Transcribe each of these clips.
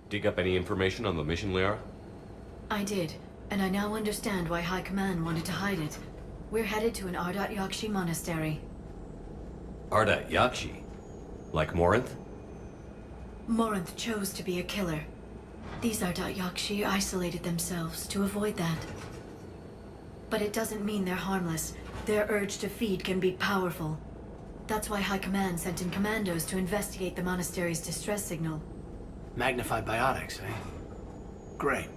Dig up any information on the mission, Liara? I did, and I now understand why High Command wanted to hide it. We're headed to an Ardat Yakshi monastery. Ardat Yakshi? Like Morinth? Morinth chose to be a killer. These Ardat Yakshi isolated themselves to avoid that. But it doesn't mean they're harmless. Their urge to feed can be powerful. That's why High Command sent in commandos to investigate the monastery's distress signal. Magnified biotics, eh? Great.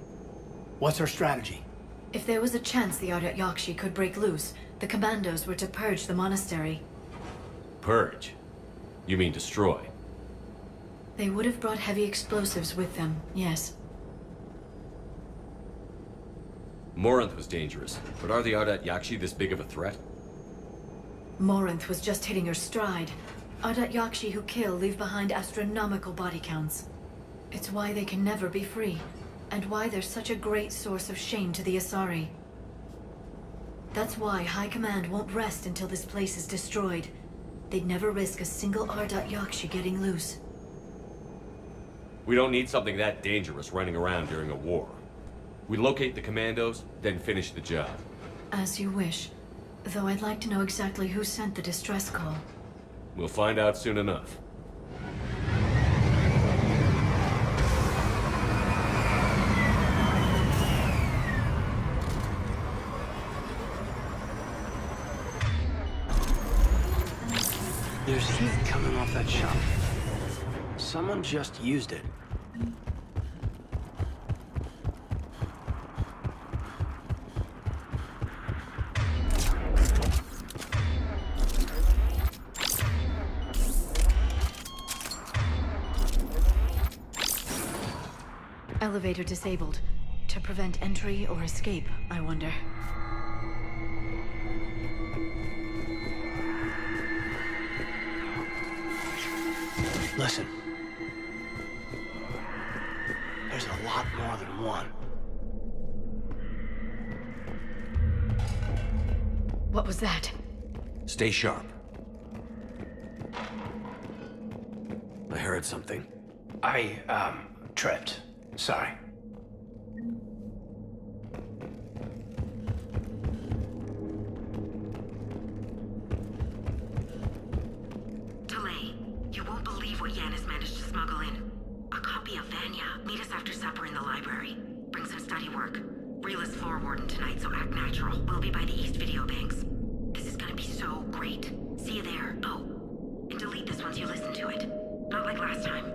What's our strategy? If there was a chance the Ardat Yakshi could break loose, the commandos were to purge the monastery. Purge? You mean destroy? They would have brought heavy explosives with them, yes. Morinth was dangerous, but are the Ardat Yakshi this big of a threat? Morinth was just hitting her stride. Ardat Yakshi who kill leave behind astronomical body counts. It's why they can never be free, and why they're such a great source of shame to the Asari. That's why High Command won't rest until this place is destroyed. They'd never risk a single Ardat Yakshi getting loose. We don't need something that dangerous running around during a war. We locate the commandos, then finish the job. As you wish. Though I'd like to know exactly who sent the distress call. We'll find out soon enough. There's heat coming off that shop. Someone just used it. Elevator disabled. To prevent entry or escape, I wonder. Listen. There's a lot more than one. What was that? Stay sharp. I heard something. I, tripped. Sorry. Delay. You won't believe what Yan has managed to smuggle in. A copy of Vanya. Meet us after supper in the library. Bring some study work. Reel is floor warden tonight, so act natural. We'll be by the East Video Banks. This is gonna be so great. See you there. Oh, and delete this once you listen to it. Not like last time.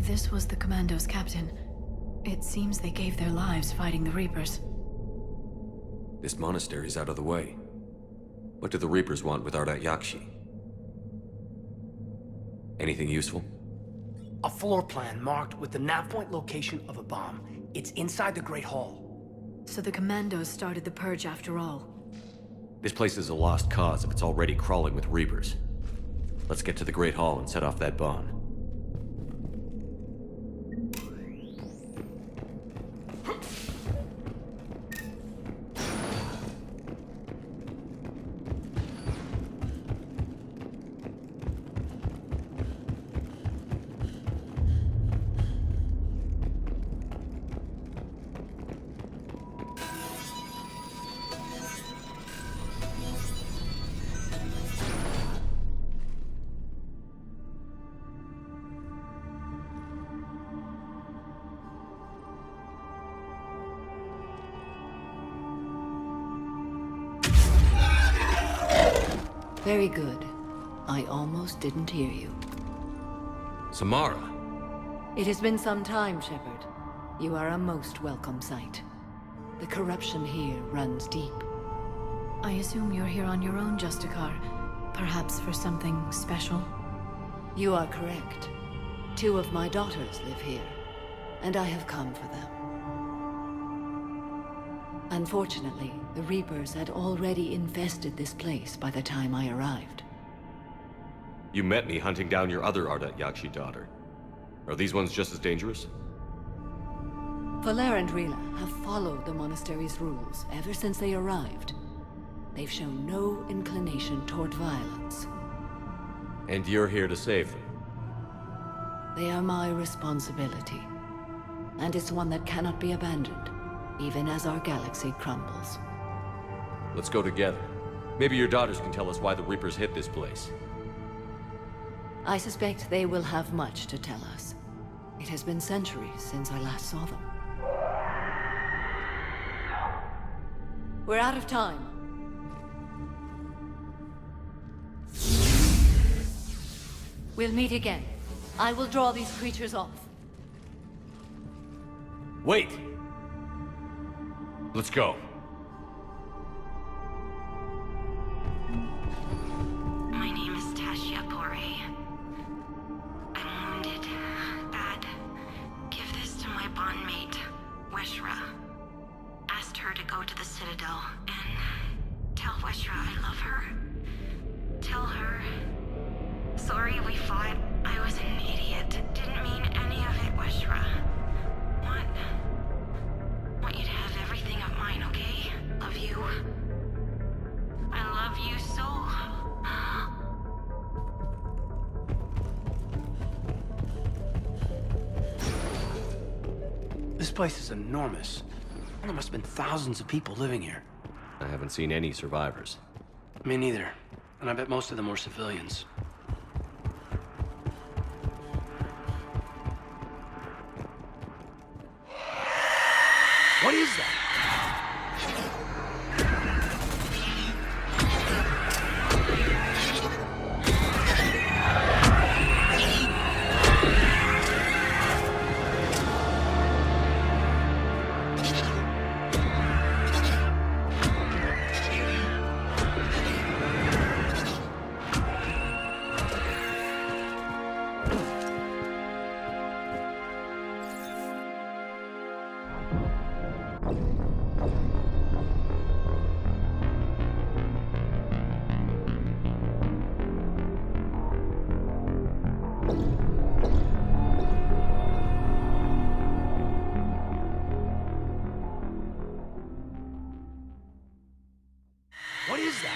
This was the commando's captain. It seems they gave their lives fighting the Reapers. This monastery's out of the way. What do the Reapers want with Ardat Yakshi? Anything useful? A floor plan marked with the nav point location of a bomb. It's inside the Great Hall. So the commandos started the purge after all. This place is a lost cause if it's already crawling with Reapers. Let's get to the Great Hall and set off that bomb. Very good. I almost didn't hear you. Samara. It has been some time, Shepard. You are a most welcome sight. The corruption here runs deep. I assume you're here on your own, Justicar. Perhaps for something special? You are correct. 2 of my daughters live here, and I have come for them. Unfortunately, the Reapers had already infested this place by the time I arrived. You met me hunting down your other Ardat Yakshi daughter. Are these ones just as dangerous? Valer and Rila have followed the monastery's rules ever since they arrived. They've shown no inclination toward violence. And you're here to save them? They are my responsibility. And it's one that cannot be abandoned, even as our galaxy crumbles. Let's go together. Maybe your daughters can tell us why the Reapers hit this place. I suspect they will have much to tell us. It has been centuries since I last saw them. We're out of time. We'll meet again. I will draw these creatures off. Wait! Let's go. My name is Tashia Pore. I'm wounded. Bad. Give this to my bondmate, Weshra. Asked her to go to the Citadel and tell Weshra I love her. Tell her... Sorry we fought. I was an idiot. Didn't mean any of it, Weshra. Want you to have everything of mine, okay? Love you. I love you so. This place is enormous. There must have been thousands of people living here. I haven't seen any survivors. Me neither. And I bet most of them were civilians. What is that? What is that?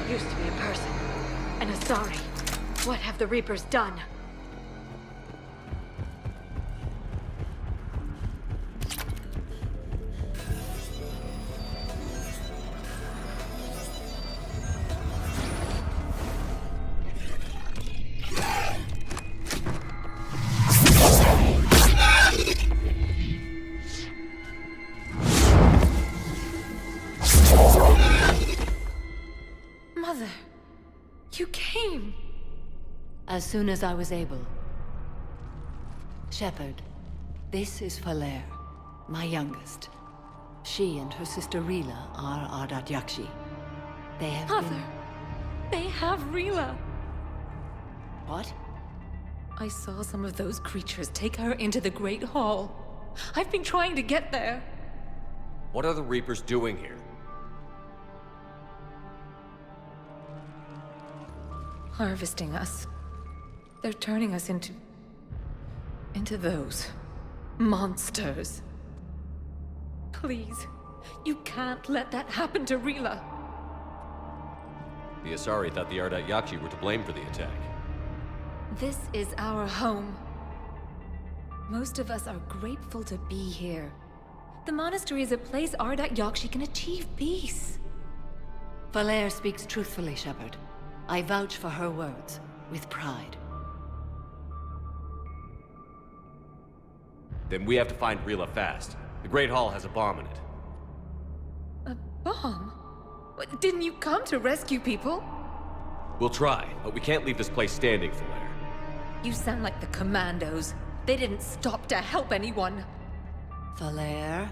Used to be a person. An Asari. What have the Reapers done? Mother, you came. As soon as I was able. Shepard, this is Valer, my youngest. She and her sister Rila are Ardat Yakshi. They have Mother, they have Rila. What? I saw some of those creatures take her into the Great Hall. I've been trying to get there. What are the Reapers doing here? Harvesting us. They're turning us into those monsters. Please, you can't let that happen to Rila. The Asari thought the Ardat Yakshi were to blame for the attack. This is our home. Most of us are grateful to be here. The monastery is a place Ardat Yakshi can achieve peace. Valere speaks truthfully, Shepard. I vouch for her words, with pride. Then we have to find Rila fast. The Great Hall has a bomb in it. A bomb? Didn't you come to rescue people? We'll try, but we can't leave this place standing, Valere. You sound like the commandos. They didn't stop to help anyone. Valere?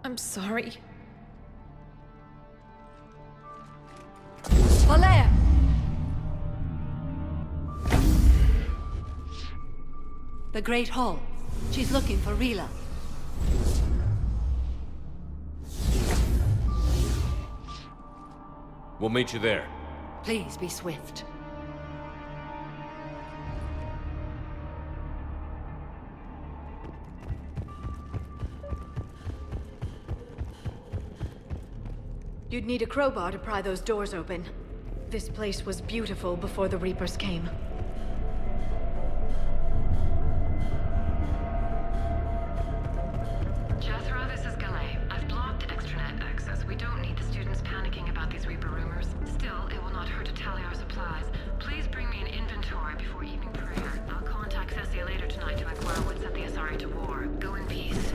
I'm sorry. Valere! The Great Hall. She's looking for Rila. We'll meet you there. Please be swift. You'd need a crowbar to pry those doors open. This place was beautiful before the Reapers came. Jethro, this is Galay. I've blocked extranet access. We don't need the students panicking about these Reaper rumors. Still, it will not hurt to tally our supplies. Please bring me an inventory before evening prayer. I'll contact Cessia later tonight to inquire what set the Asari to war. Go in peace.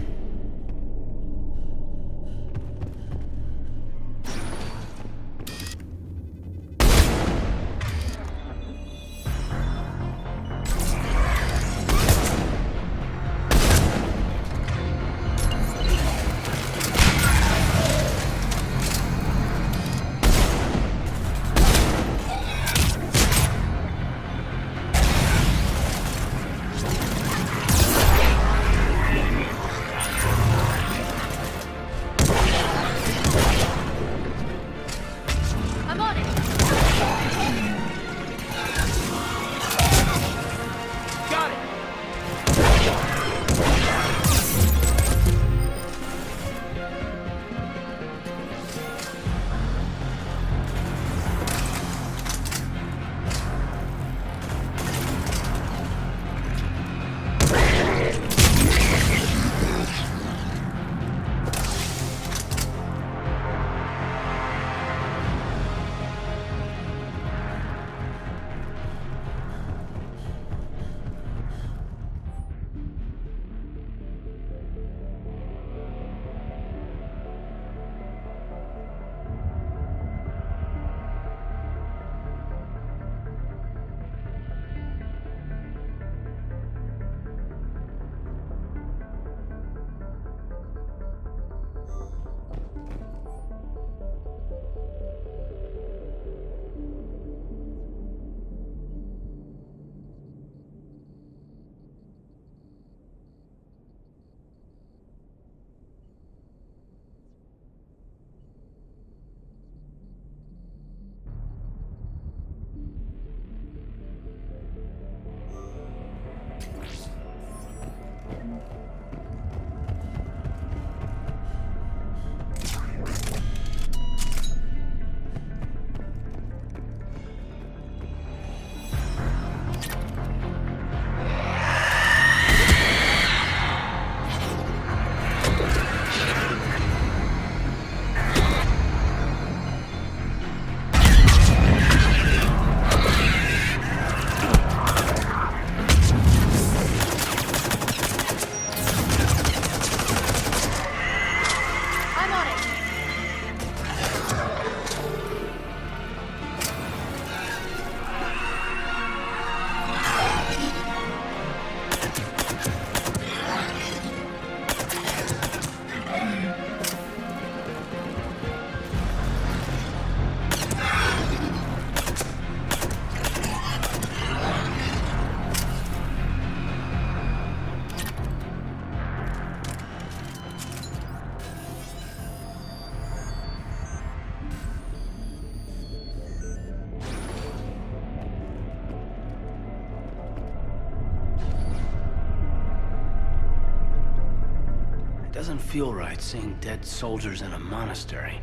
Doesn't feel right seeing dead soldiers in a monastery.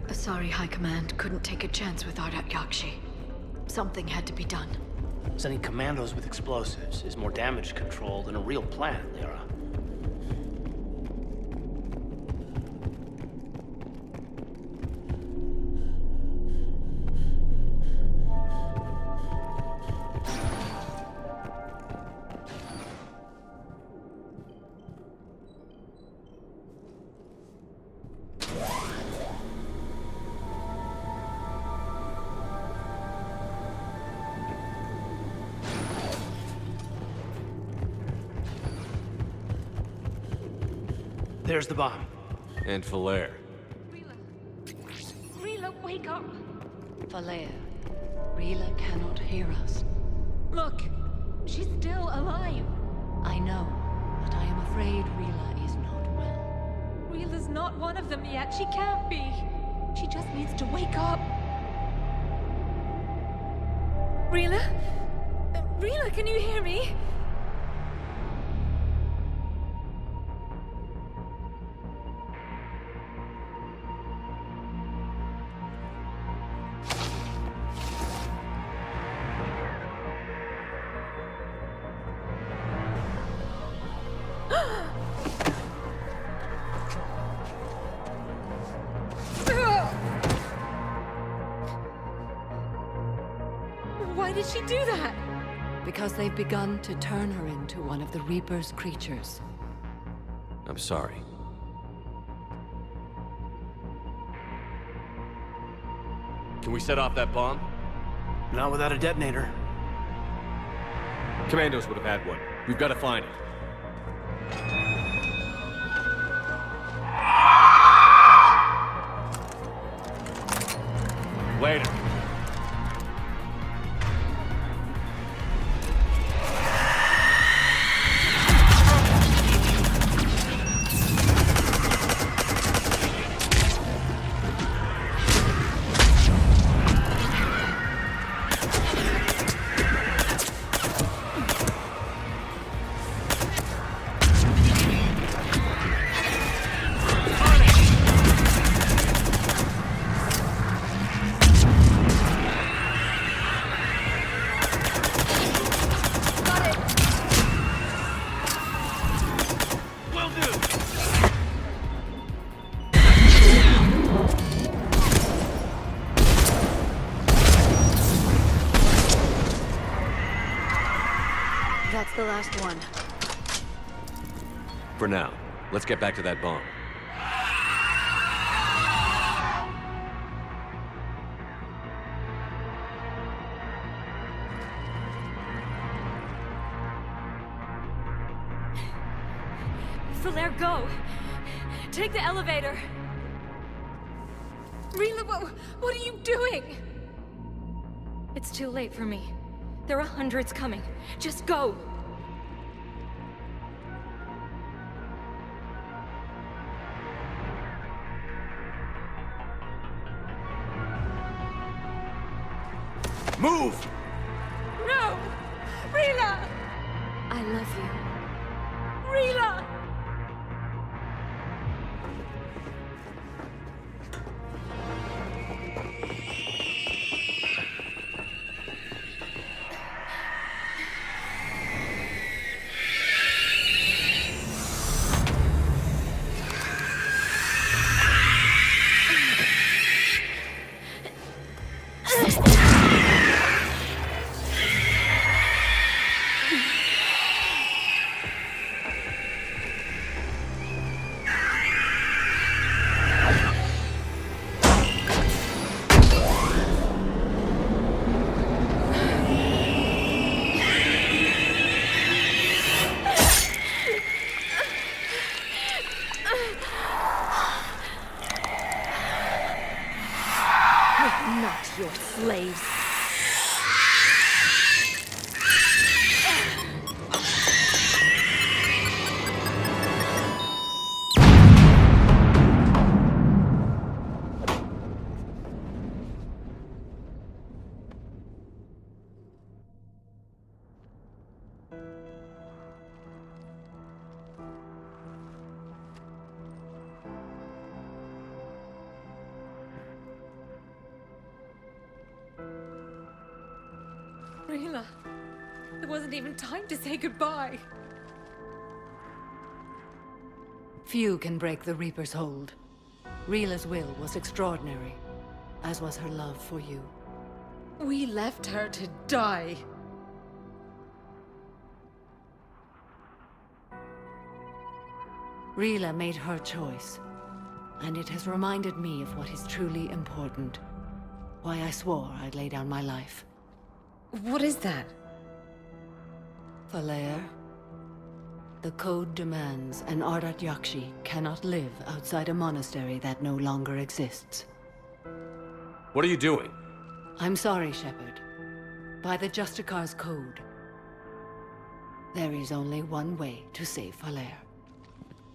Asari High Command couldn't take a chance with Ardat Yakshi. Something had to be done. Sending commandos with explosives is more damage control than a real plan, Lyra. There's the bomb. And Falair. Rila, wake up! Falair, Rila cannot hear us. Look, she's still alive. I know, but I am afraid Rila is not well. Rila's not one of them yet. She can't be. She just needs to wake up. Rila? Rila, can you hear me? Why did she do that? Because they've begun to turn her into one of the Reaper's creatures. I'm sorry. Can we set off that bomb? Not without a detonator. Commandos would have had one. We've got to find it. Later. That's the last one. For now, let's get back to that bomb. Falair, go! Take the elevator! Rila, what are you doing? It's too late for me. There are hundreds coming. Just go! Move! No! Rila! I love you. Rila! Rila. There wasn't even time to say goodbye. Few can break the Reaper's hold. Rila's will was extraordinary, as was her love for you. We left her to die. Rila made her choice, and it has reminded me of what is truly important. Why I swore I'd lay down my life. What is that? Falair, the code demands an Ardat Yakshi cannot live outside a monastery that no longer exists. What are you doing? I'm sorry, Shepard. By the Justicar's code, there is only one way to save Falair.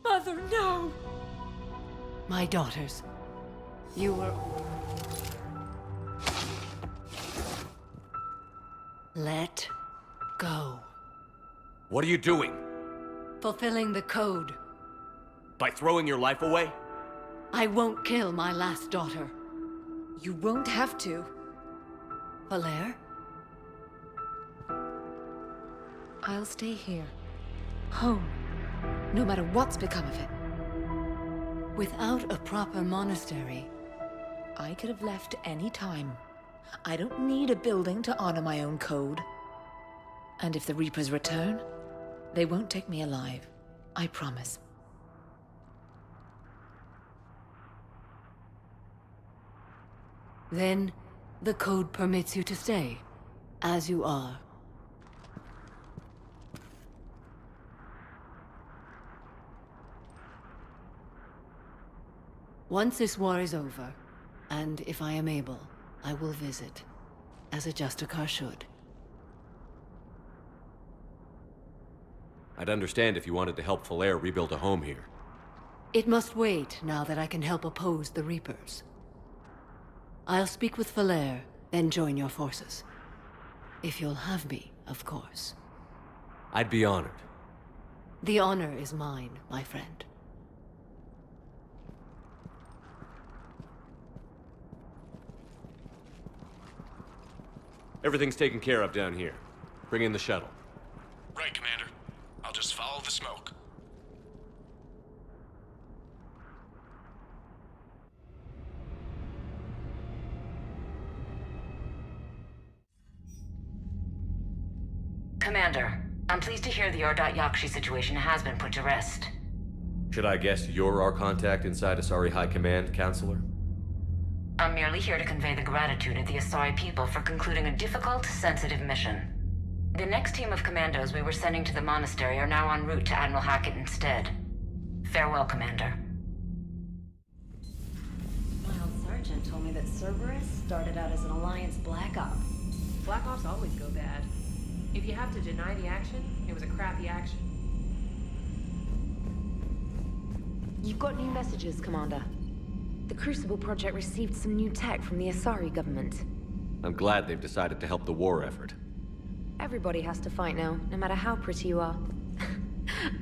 Mother, no! My daughters, you were... Let go. What are you doing? Fulfilling the code. By throwing your life away? I won't kill my last daughter. You won't have to. Falair? I'll stay here. Home. No matter what's become of it. Without a proper monastery, I could have left any time. I don't need a building to honor my own code. And if the Reapers return, they won't take me alive. I promise. then the code permits you to stay, as you are. Once this war is over, and if I am able, I will visit, as a Justicar should. I'd understand if you wanted to help Falair rebuild a home here. It must wait now that I can help oppose the Reapers. I'll speak with Falair, then join your forces. If you'll have me, of course. I'd be honored. The honor is mine, my friend. Everything's taken care of down here. Bring in the shuttle. Right, Commander. I'll just follow the smoke. Commander, I'm pleased to hear the Ardat Yakshi situation has been put to rest. Should I guess you're our contact inside Asari High Command, Counselor? I'm merely here to convey the gratitude of the Asari people for concluding a difficult, sensitive mission. The next team of commandos we were sending to the monastery are now en route to Admiral Hackett instead. Farewell, Commander. My old sergeant told me that Cerberus started out as an Alliance Black Op. Black Ops always go bad. If you have to deny the action, it was a crappy action. You've got new messages, Commander. The Crucible Project received some new tech from the Asari government. I'm glad they've decided to help the war effort. Everybody has to fight now, no matter how pretty you are.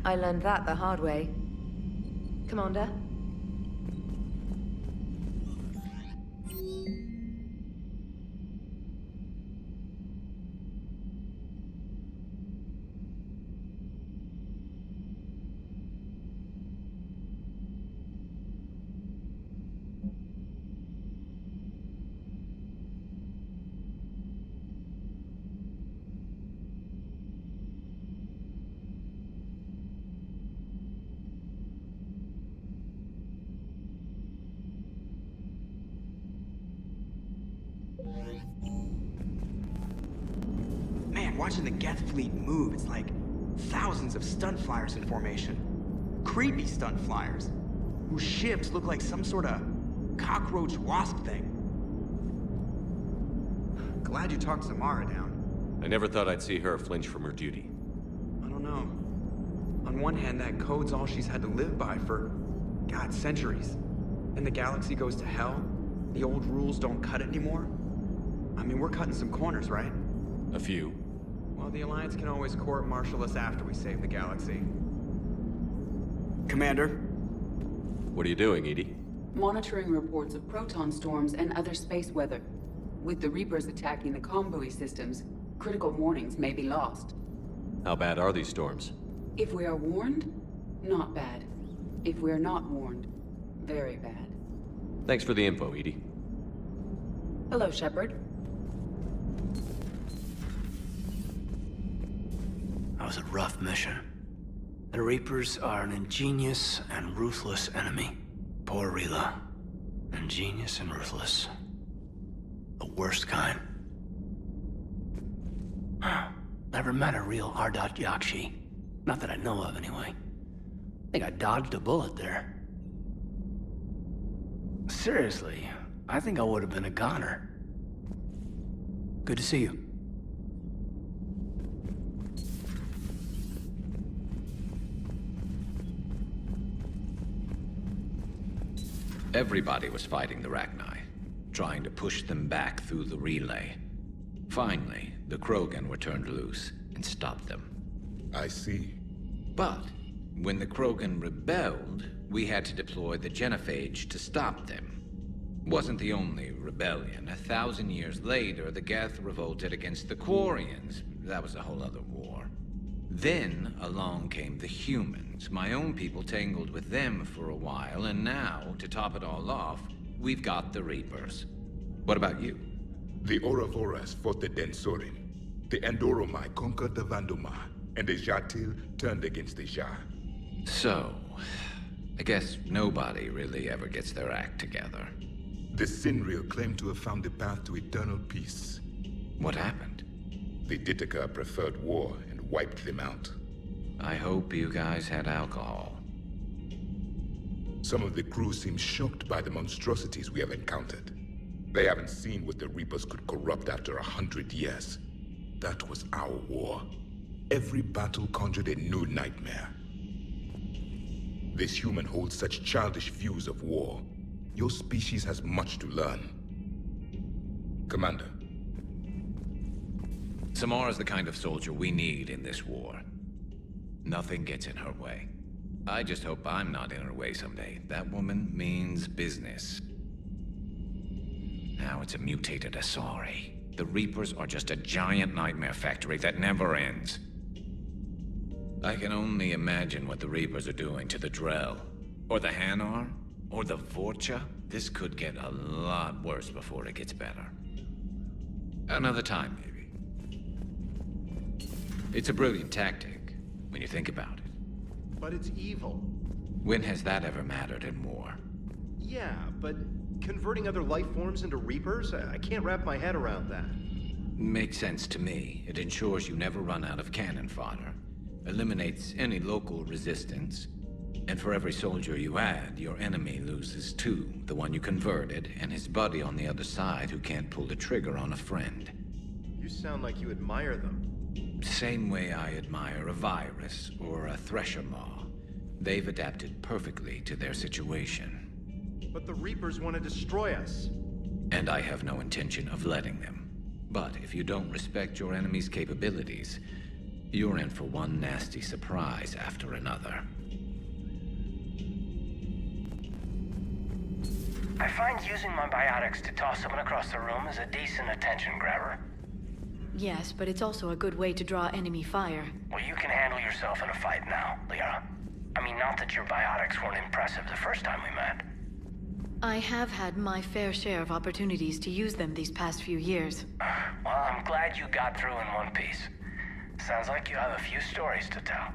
I learned that the hard way. Commander? Man, watching the Geth fleet move, it's like thousands of stunt flyers in formation. Creepy stunt flyers, whose ships look like some sort of cockroach wasp thing. Glad you talked Samara down. I never thought I'd see her flinch from her duty. I don't know. On one hand, that code's all she's had to live by for, God, centuries. And the galaxy goes to hell. The old rules don't cut it anymore. I mean, we're cutting some corners, right? A few. Well, the Alliance can always court-martial us after we save the galaxy. Commander? What are you doing, Edie? Monitoring reports of proton storms and other space weather. With the Reapers attacking the convoy systems, Critical warnings may be lost. How bad are these storms? If we are warned, not bad. If we are not warned, very bad. Thanks for the info, Edie. Hello, Shepard. That was a rough mission. The Reapers are an ingenious and ruthless enemy. Poor Rila. Ingenious and ruthless. The worst kind. Never met a real Ardat Yakshi. Not that I know of, anyway. I think I dodged a bullet there. Seriously, I think I would have been a goner. Good to see you. Everybody was fighting the Rachni, trying to push them back through the relay. Finally, the Krogan were turned loose and stopped them. I see. But when the Krogan rebelled, we had to deploy the genophage to stop them. Wasn't the only rebellion. 1,000 years later, the Geth revolted against the Quarians. That was a whole other war. Then along came the humans. My own people tangled with them for a while, and now, to top it all off, we've got the Reapers. What about you? The Ouroboros fought the Densorin. The Endoromai conquered the Vandoma, and the Jatil turned against the Jah. So, I guess nobody really ever gets their act together. The Sinreal claimed to have found the path to eternal peace. What happened? The Ditaka preferred war and wiped them out. I hope you guys had alcohol. Some of the crew seem shocked by the monstrosities we have encountered. They haven't seen what the Reapers could corrupt after 100 years. That was our war. Every battle conjured a new nightmare. This human holds such childish views of war. Your species has much to learn. Commander. Samara's the kind of soldier we need in this war. Nothing gets in her way. I just hope I'm not in her way someday. That woman means business. Now it's a mutated Asari. The Reapers are just a giant nightmare factory that never ends. I can only imagine what the Reapers are doing to the Drell, or the Hanar, or the Vorcha. This could get a lot worse before it gets better. Another time, maybe. It's a brilliant tactic, when you think about it. But it's evil. When has that ever mattered in war? Yeah, but converting other life forms into Reapers? I can't wrap my head around that. Makes sense to me. It ensures you never run out of cannon fodder. Eliminates any local resistance. And for every soldier you add, your enemy loses two. The one you converted, and his buddy on the other side who can't pull the trigger on a friend. You sound like you admire them. Same way I admire a virus or a thresher maw. They've adapted perfectly to their situation. But the Reapers want to destroy us. And I have no intention of letting them. But if you don't respect your enemy's capabilities, you're in for one nasty surprise after another. I find using my biotics to toss someone across the room is a decent attention grabber. Yes, but it's also a good way to draw enemy fire. Well, you can handle yourself in a fight now, Liara. I mean, not that your biotics weren't impressive the first time we met. I have had my fair share of opportunities to use them these past few years. Well, I'm glad you got through in one piece. Sounds like you have a few stories to tell.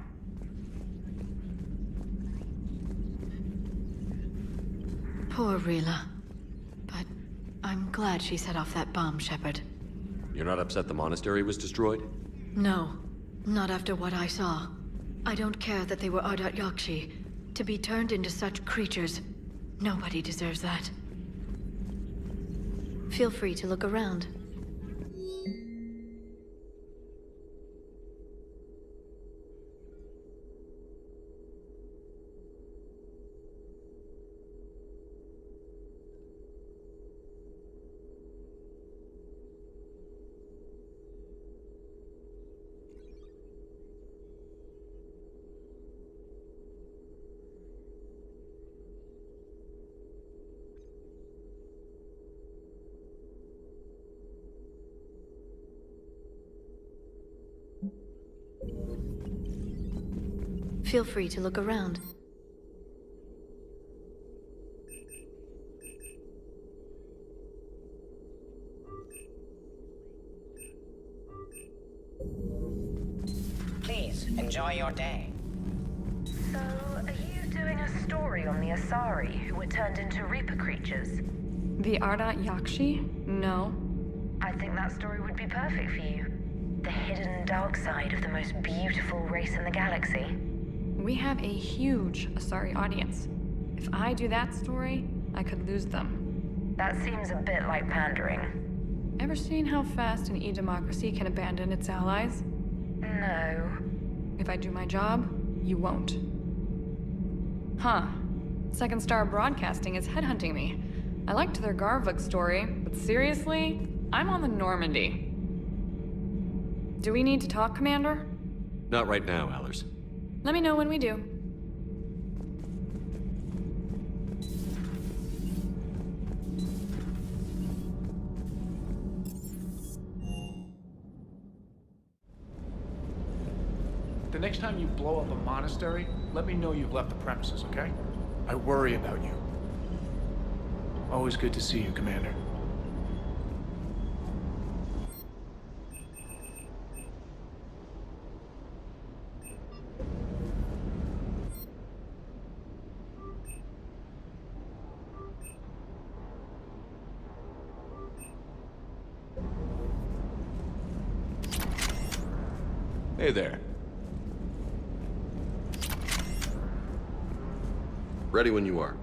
Poor Rila. But I'm glad she set off that bomb, Shepard. You're not upset the monastery was destroyed? No, not after what I saw. I don't care that they were Ardat Yakshi. To be turned into such creatures, nobody deserves that. Feel free to look around. Feel free to look around. Please, enjoy your day. So, are you doing a story on the Asari who were turned into Reaper creatures? The Ardat Yakshi? No. I think that story would be perfect for you. The hidden dark side of the most beautiful race in the galaxy. We have a huge Asari audience. If I do that story, I could lose them. That seems a bit like pandering. Ever seen how fast an e-democracy can abandon its allies? No. If I do my job, you won't. Huh. Second Star Broadcasting is headhunting me. I liked their Garvuk story, but seriously, I'm on the Normandy. Do we need to talk, Commander? Not right now, Allers. Let me know when we do. The next time you blow up a monastery, let me know you've left the premises, okay? I worry about you. Always good to see you, Commander. Hey there. Ready when you are.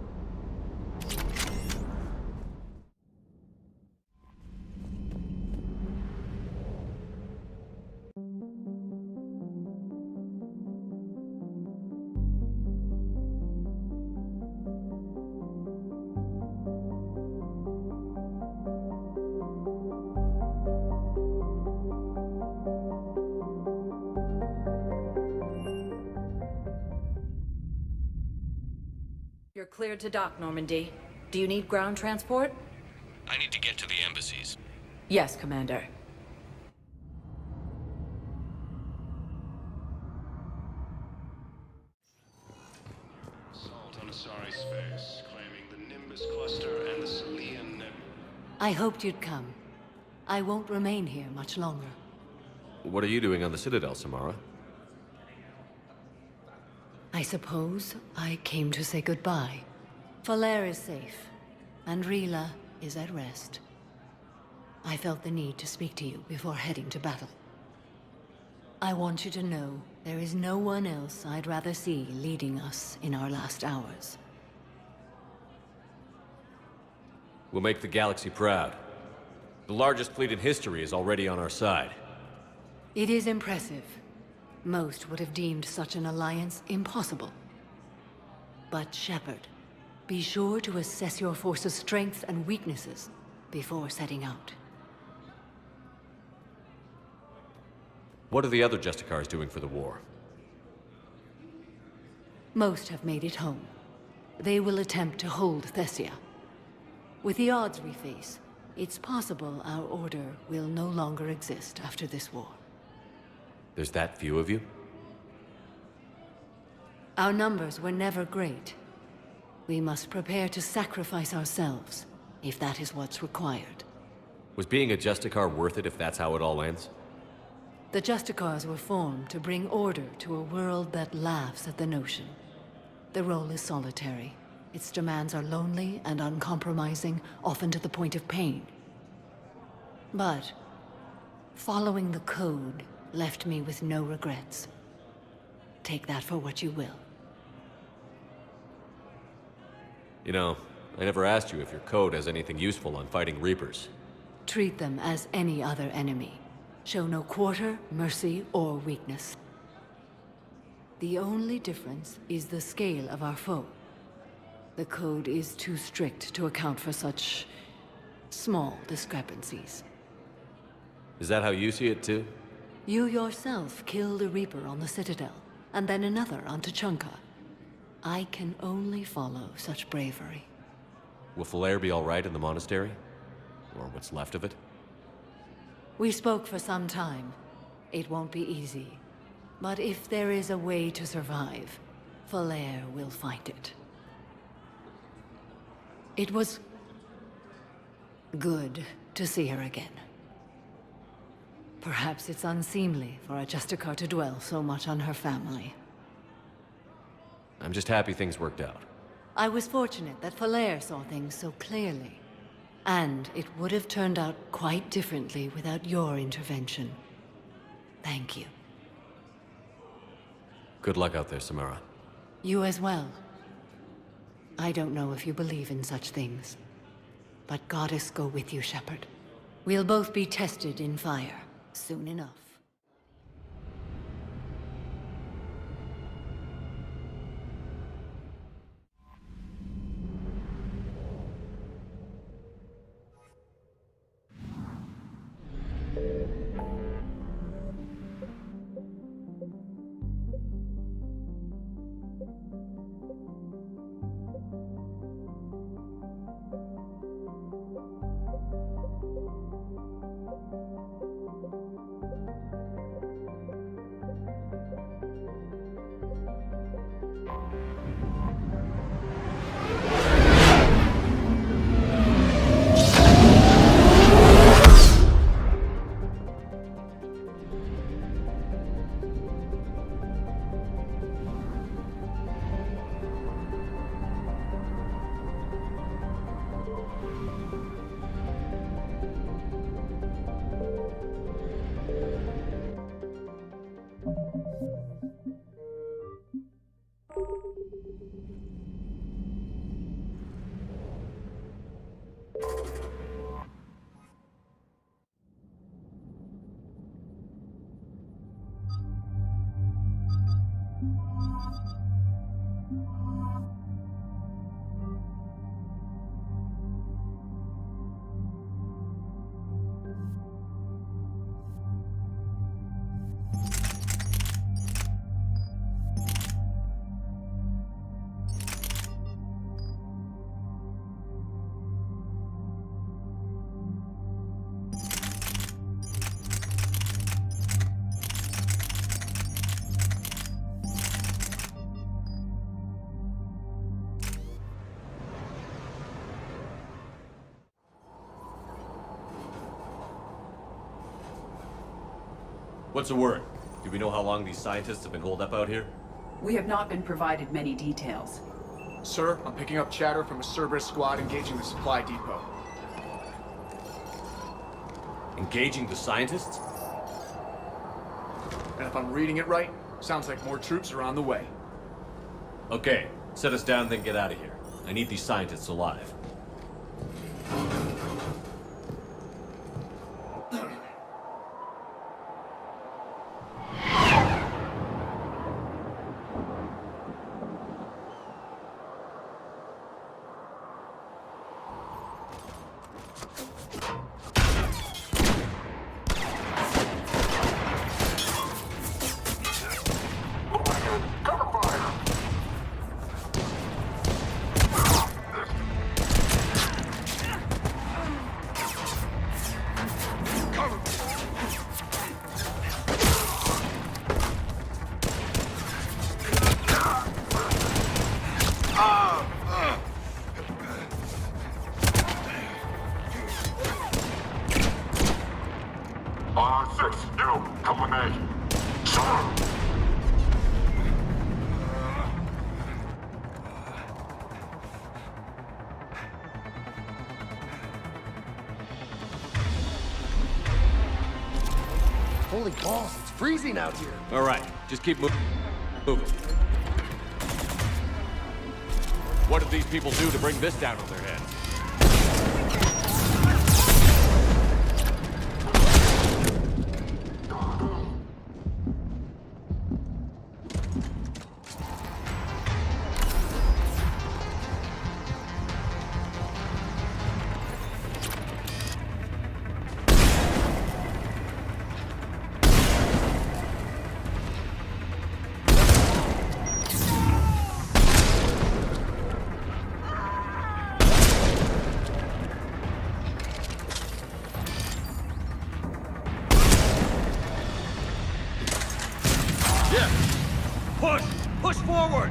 You're cleared to dock, Normandy. Do you need ground transport? I need to get to the embassies. Yes, Commander. Assault on Asari space, claiming the Nimbus cluster and the Salian nebula. I hoped you'd come. I won't remain here much longer. What are you doing on the Citadel, Samara? I suppose I came to say goodbye. Falere is safe, and Rila is at rest. I felt the need to speak to you before heading to battle. I want you to know there is no one else I'd rather see leading us in our last hours. We'll make the galaxy proud. The largest fleet in history is already on our side. It is impressive. Most would have deemed such an alliance impossible. But Shepard, be sure to assess your force's strengths and weaknesses before setting out. What are the other Justicars doing for the war? Most have made it home. They will attempt to hold Thessia. With the odds we face, it's possible our order will no longer exist after this war. There's that few of you? Our numbers were never great. We must prepare to sacrifice ourselves, if that is what's required. Was being a Justicar worth it if that's how it all ends? The Justicars were formed to bring order to a world that laughs at the notion. The role is solitary. Its demands are lonely and uncompromising, often to the point of pain. But following the code left me with no regrets. Take that for what you will. You know, I never asked you if your code has anything useful on fighting Reapers. Treat them as any other enemy. Show no quarter, mercy, or weakness. The only difference is the scale of our foe. The code is too strict to account for such small discrepancies. Is that how you see it too? You yourself killed a Reaper on the Citadel, and then another on Tuchanka. I can only follow such bravery. Will Falere be all right in the monastery? Or what's left of it? We spoke for some time. It won't be easy. But if there is a way to survive, Falair will find it. It was good to see her again. Perhaps it's unseemly for a Justicar to dwell so much on her family. I'm just happy things worked out. I was fortunate that Falair saw things so clearly. And it would have turned out quite differently without your intervention. Thank you. Good luck out there, Samara. You as well. I don't know if you believe in such things, but Goddess go with you, Shepard. We'll both be tested in fire soon enough. What's the word? Do we know how long these scientists have been holed up out here? We have not been provided many details. Sir, I'm picking up chatter from a Cerberus squad engaging the supply depot. Engaging the scientists? And if I'm reading it right, sounds like more troops are on the way. Okay, set us down, then get out of here. I need these scientists alive. Holy balls, it's freezing out here. All right, just keep moving. What did these people do to bring this down on their heads? Push! Push forward!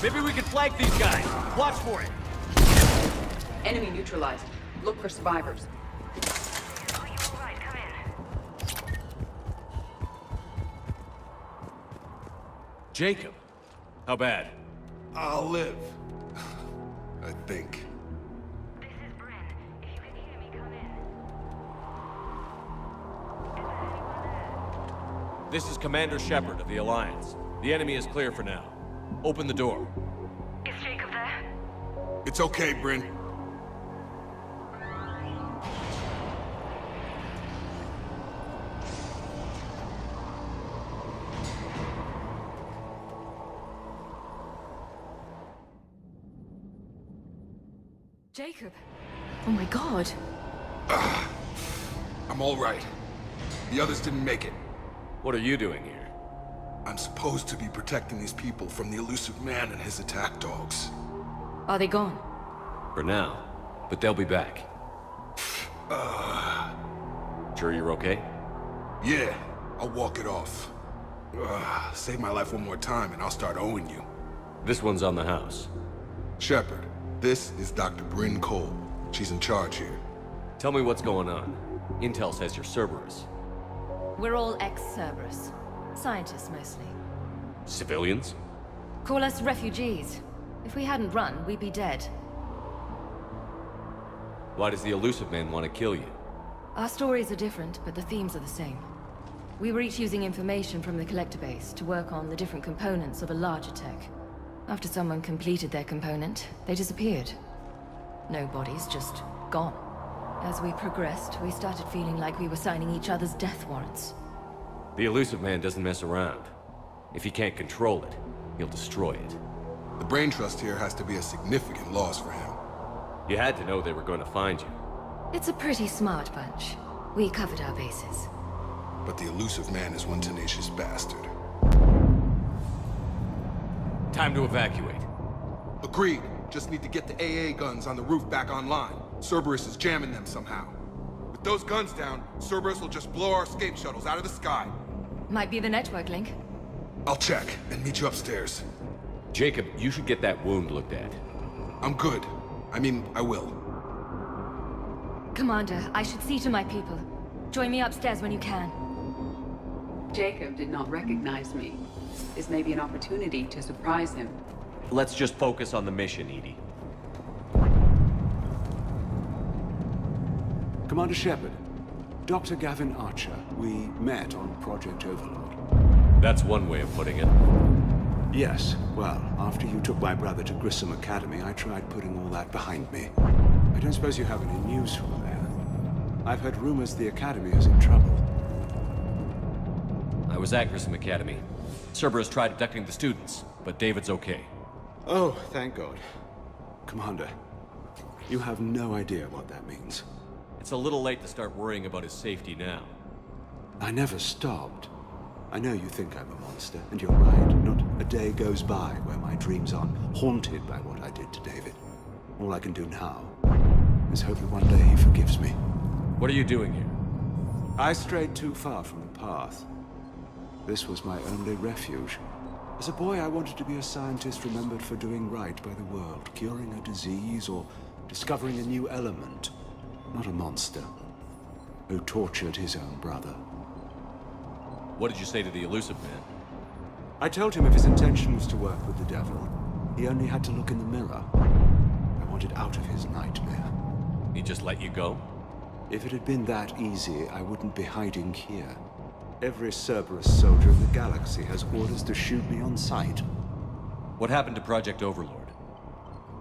Maybe we can flank these guys. Watch for it. Enemy neutralized. Look for survivors. Jacob. How bad? I'll live. I think. This is Commander Shepard of the Alliance. The enemy is clear for now. Open the door. Is Jacob there? It's okay, Bryn. Jacob. Oh my god. I'm all right. The others didn't make it. What are you doing here? I'm supposed to be protecting these people from the elusive man and his attack dogs. Are they gone? For now. But they'll be back. Sure you're okay? Yeah, I'll walk it off. Save my life one more time and I'll start owing you. This one's on the house. Shepard, this is Dr. Bryn Cole. She's in charge here. Tell me what's going on. Intel says you're Cerberus. We're all ex-Cerberus. Scientists, mostly. Civilians? Call us refugees. If we hadn't run, we'd be dead. Why does the elusive man want to kill you? Our stories are different, but the themes are the same. We were each using information from the collector base to work on the different components of a larger tech. After someone completed their component, they disappeared. No bodies, just gone. As we progressed, we started feeling like we were signing each other's death warrants. The elusive man doesn't mess around. If he can't control it, he'll destroy it. The brain trust here has to be a significant loss for him. You had to know they were going to find you. It's a pretty smart bunch. We covered our bases. But the elusive man is one tenacious bastard. Time to evacuate. Agreed. Just need to get the AA guns on the roof back online. Cerberus is jamming them somehow. With those guns down, Cerberus will just blow our escape shuttles out of the sky. Might be the network link. I'll check and meet you upstairs. Jacob, you should get that wound looked at. I'm good. I mean, I will. Commander, I should see to my people. Join me upstairs when you can. Jacob did not recognize me. This may be an opportunity to surprise him. Let's just focus on the mission, Edie. Commander Shepard, Dr. Gavin Archer, we met on Project Overlord. That's one way of putting it. Yes, well, after you took my brother to Grissom Academy, I tried putting all that behind me. I don't suppose you have any news from there. I've heard rumors the Academy is in trouble. I was at Grissom Academy. Cerberus tried abducting the students, but David's okay. Oh, thank God. Commander, you have no idea what that means. It's a little late to start worrying about his safety now. I never stopped. I know you think I'm a monster, and you're right. Not a day goes by where my dreams aren't haunted by what I did to David. All I can do now is hope that one day he forgives me. What are you doing here? I strayed too far from the path. This was my only refuge. As a boy, I wanted to be a scientist remembered for doing right by the world, curing a disease or discovering a new element. Not a monster who tortured his own brother. What did you say to the elusive man? I told him if his intention was to work with the devil, he only had to look in the mirror. I wanted out of his nightmare. He just let you go? If it had been that easy, I wouldn't be hiding here. Every Cerberus soldier in the galaxy has orders to shoot me on sight. What happened to Project Overlord?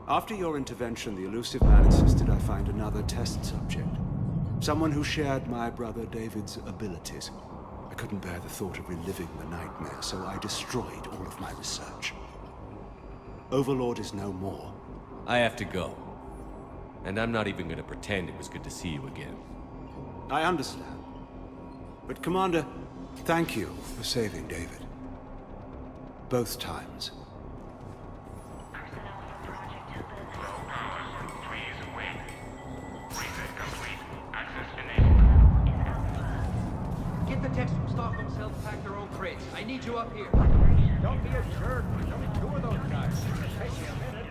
After your intervention, the elusive man insisted I find another test subject. Someone who shared my brother David's abilities. I couldn't bear the thought of reliving the nightmare, so I destroyed all of my research. Overlord is no more. I have to go. And I'm not even gonna pretend it was good to see you again. I understand. But Commander, thank you for saving David. Both times. need you up here. Don't be a jerk. There's only 2 of those guys. It'll take me a minute.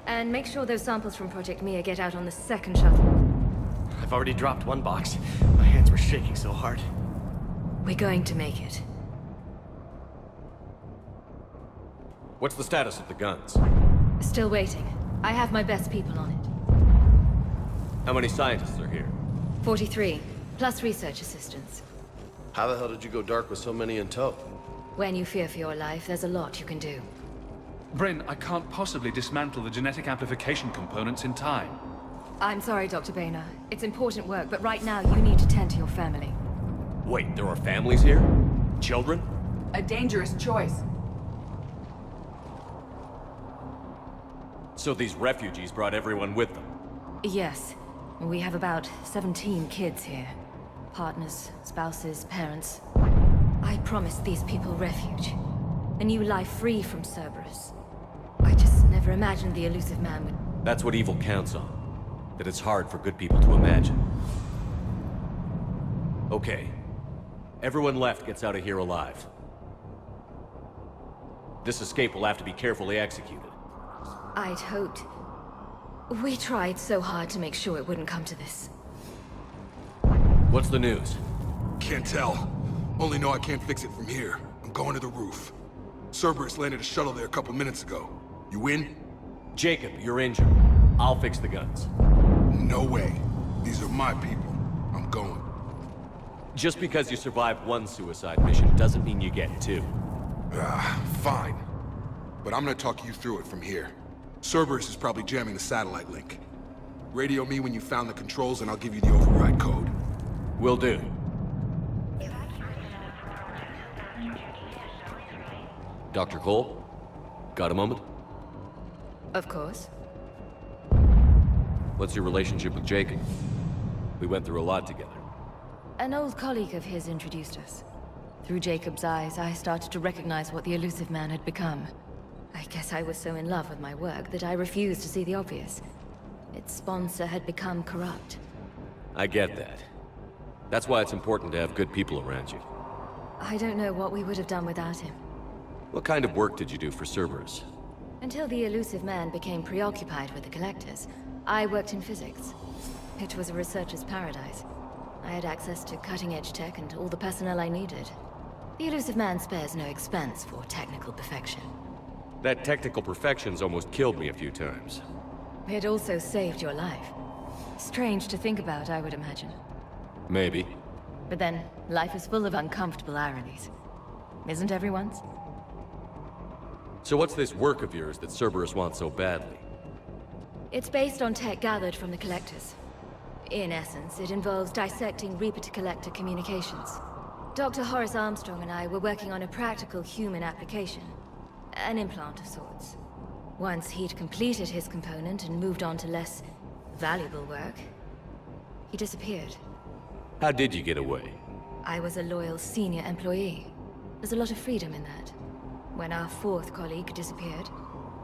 And make sure those samples from Project Mia get out on the second shuttle. I've already dropped 1 box. My hands were shaking so hard. We're going to make it. What's the status of the guns? Still waiting. I have my best people on it. How many scientists are here? 43, plus research assistants. How the hell did you go dark with so many in tow? When you fear for your life, there's a lot you can do. Bryn, I can't possibly dismantle the genetic amplification components in time. I'm sorry, Dr. Boehner. It's important work, but right now you need to tend to your family. Wait, there are families here? Children? A dangerous choice. So these refugees brought everyone with them? Yes. We have about 17 kids here. Partners, spouses, parents. I promised these people refuge. A new life free from Cerberus. I just never imagined the elusive man would... That's what evil counts on. That it's hard for good people to imagine. Okay. Everyone left gets out of here alive. This escape will have to be carefully executed. I'd hoped. We tried so hard to make sure it wouldn't come to this. What's the news? Can't tell. Only know I can't fix it from here. I'm going to the roof. Cerberus landed a shuttle there a couple minutes ago. You in? Jacob, you're injured. I'll fix the guns. No way. These are my people. I'm going. Just because you survived one suicide mission doesn't mean you get 2. Fine. But I'm gonna talk you through it from here. Cerberus is probably jamming the satellite link. Radio me when you found the controls and I'll give you the override code. Will do. Dr. Cole? Got a moment? Of course. What's your relationship with Jacob? We went through a lot together. An old colleague of his introduced us. Through Jacob's eyes, I started to recognize what the elusive man had become. I guess I was so in love with my work that I refused to see the obvious. Its sponsor had become corrupt. I get that. That's why it's important to have good people around you. I don't know what we would have done without him. What kind of work did you do for Cerberus? Until the elusive man became preoccupied with the Collectors, I worked in physics. It was a researcher's paradise. I had access to cutting-edge tech and all the personnel I needed. The elusive man spares no expense for technical perfection. That technical perfection's almost killed me a few times. It also saved your life. Strange to think about, I would imagine. Maybe. But then, life is full of uncomfortable ironies. Isn't everyone's? So what's this work of yours that Cerberus wants so badly? It's based on tech gathered from the Collectors. In essence, it involves dissecting Reaper-to-Collector communications. Dr. Horace Armstrong and I were working on a practical human application. An implant of sorts. Once he'd completed his component and moved on to less valuable work, he disappeared. How did you get away? I was a loyal senior employee. There's a lot of freedom in that. When our 4th colleague disappeared,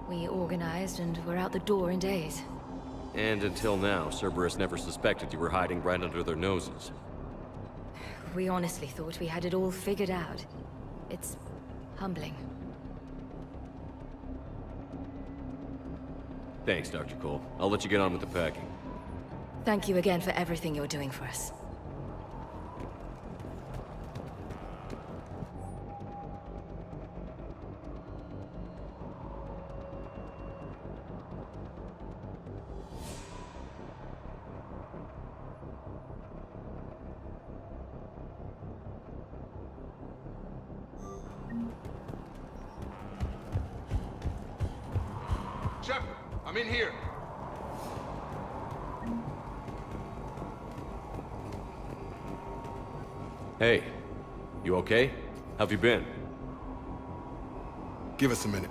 we organized and were out the door in days. And until now, Cerberus never suspected you were hiding right under their noses. We honestly thought we had it all figured out. It's humbling. Thanks, Dr. Cole. I'll let you get on with the packing. Thank you again for everything you're doing for us. Shepard, I'm in here. Hey, you okay? How've you been? Give us a minute.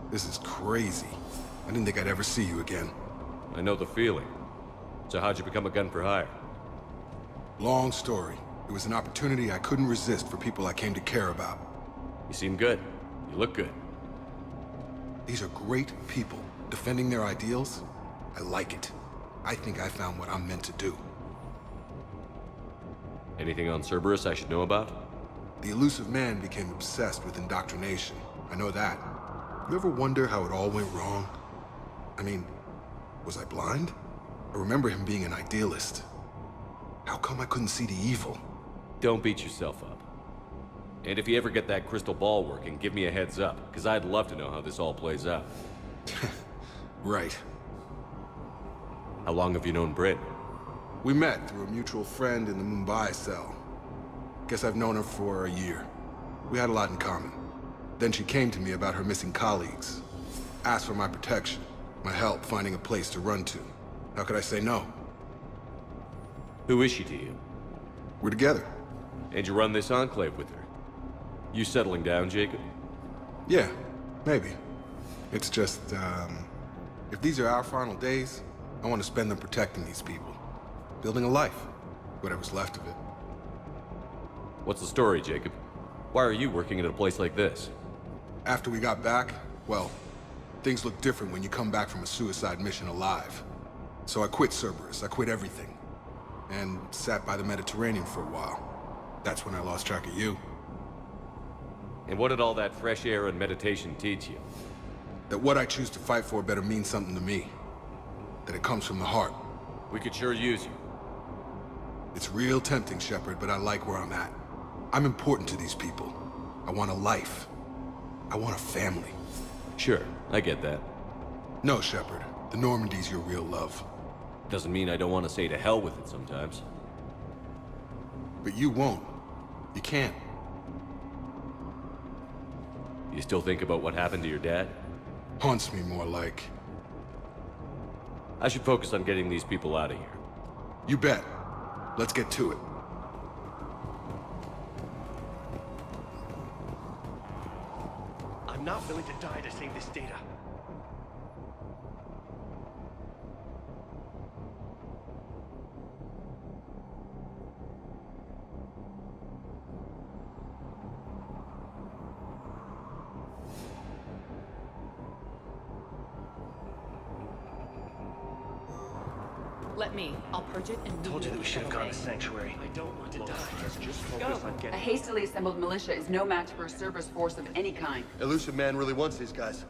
This is crazy. I didn't think I'd ever see you again. I know the feeling. So how'd you become a gun for hire? Long story. It was an opportunity I couldn't resist for people I came to care about. You seem good. You look good. These are great people, defending their ideals. I like it. I think I found what I'm meant to do. Anything on Cerberus I should know about? The elusive man became obsessed with indoctrination. I know that. You ever wonder how it all went wrong? I mean, was I blind? I remember him being an idealist. How come I couldn't see the evil? Don't beat yourself up. And if you ever get that crystal ball working, give me a heads up, because I'd love to know how this all plays out. Right. How long have you known Britt? We met through a mutual friend in the Mumbai cell. Guess I've known her for a year. We had a lot in common. Then she came to me about her missing colleagues. Asked for my protection, my help finding a place to run to. How could I say no? Who is she to you? We're together. And you run this enclave with her? You settling down, Jacob? Yeah, maybe. It's just, if these are our final days, I want to spend them protecting these people. Building a life. Whatever's left of it. What's the story, Jacob? Why are you working at a place like this? After we got back, well, things look different when you come back from a suicide mission alive. So I quit Cerberus, I quit everything. And sat by the Mediterranean for a while. That's when I lost track of you. And what did all that fresh air and meditation teach you? That what I choose to fight for better mean something to me. That it comes from the heart. We could sure use you. It's real tempting, Shepard, but I like where I'm at. I'm important to these people. I want a life. I want a family. Sure, I get that. No, Shepard. The Normandy's your real love. Doesn't mean I don't want to say to hell with it sometimes. But you won't. You can't. You still think about what happened to your dad? Haunts me more like. I should focus on getting these people out of here. You bet. Let's get to it. I'm not willing to die to save this data. Let me. I'll purge it and Told you that we should have gone to Sanctuary. I don't want to die. Just focus on A getting... hastily assembled militia is no match for a Cerberus force of any kind. Elusive man really wants these guys.